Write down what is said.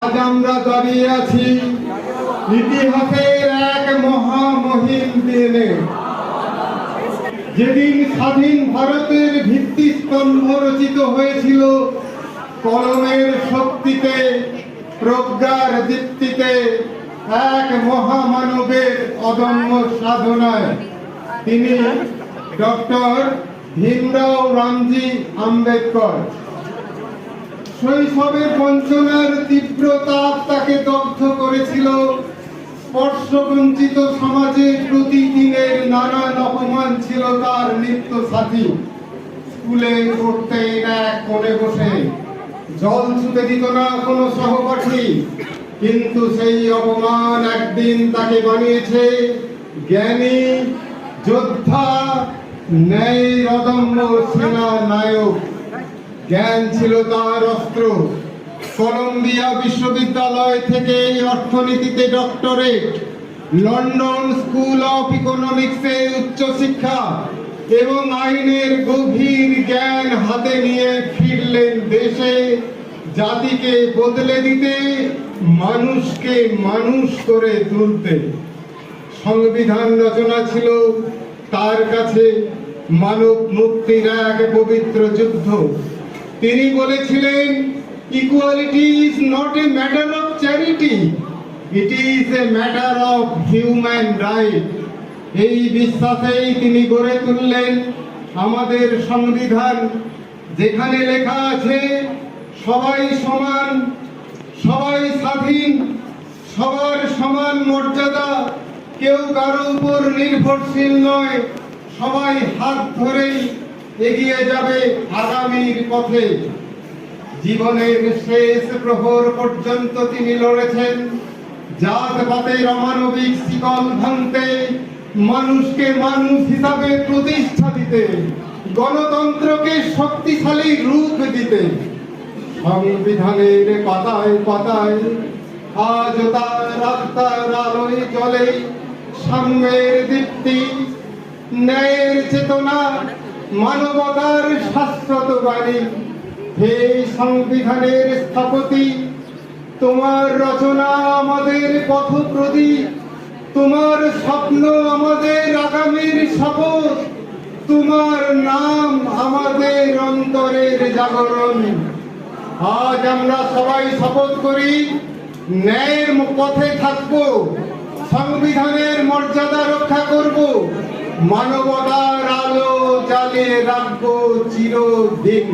আজ আমরা দাঁড়িয়ে আছি ইতিহাসের এক মহামহিম দিনে, যেদিন স্বাধীন ভারতের ভিত্তিস্তম্ভ রচিত হয়েছিল কলমের শক্তিতে, প্রজ্ঞার দীপ্তিতে, এক মহামানবের অদম্য সাধনায়। তিনি ডক্টর ভীমরাও রামজি আম্বেদকর। শৈশবে বঞ্চনার তীব্র তাপ তাকে দগ্ধ করেছিল। স্পর্শবঞ্চিত সমাজে প্রতিদিনের নানান অপমান ছিল তার নিত্য সাথী। স্কুলে পড়তেন এক কোণে বসে, জল ছুতে দিত না কোনো সহপাঠী, কিন্তু সেই অপমান একদিন তাকে বানিয়েছে জ্ঞানী, যোদ্ধা, ন্যায়ের অদম্য সেনা নায়ক। জ্ঞান ছিল তার অস্ত্র। কলম্বিয়া বিশ্ববিদ্যালয় থেকে অর্থনীতিতে ডক্টরেট, লন্ডন স্কুল অফ ইকোনমিক্সে উচ্চশিক্ষা এবং আইনের গভীর জ্ঞান হাতে নিয়ে ফিরলেন দেশে, জাতিকে বদলে দিতে, মানুষকে মানুষ করে তুলতে। সংবিধান রচনা ছিল তার কাছে মানব মুক্তির এক পবিত্র যুদ্ধ। তিনি বলেছিলেন, equality is not a matter of charity, it is a matter of human right. এই বিশ্বাসেই তিনি গড়ে তুললেন আমাদের সংবিধান, যেখানে লেখা আছে সবাই সমান, সবাই স্বাধীন, সবার সমান মর্যাদা, কেউ কারো উপর নির্ভরশীল নয়, সবাই হাত ধরেই এগিয়ে যাবে আগামীর পথে। জীবনের শেষ প্রহর পর্যন্ত তিনি লড়েছেন জাতপাতের অমানবিক শিকল ভাঙতে, মানুষকে মানুষ হিসাবে প্রতিষ্ঠা দিতে, গণতন্ত্রকে শক্তিশালী রূপ দিতে। সংবিধানের পাতায় পাতায় আজ তার রাস্তার আলোয় চলে সাম্যের দীপ্তি, ন্যায়ের চেতনা, মানবতার শাশ্বত বাণী। হে সংবিধানের স্থপতি, তোমার রচনা আমাদের পথপ্রদীপ, তোমার স্বপ্ন আমাদের আগামীর শপথ, তোমার নাম আমাদের অন্তরের জাগরণ। আজ আমরা সবাই শপথ করি, ন্যায়ের পথে থাকবো, সংবিধানের মর্যাদা রক্ষা করব, মানবতার আলো জ্বালিয়ে রাখবো চিরদিন।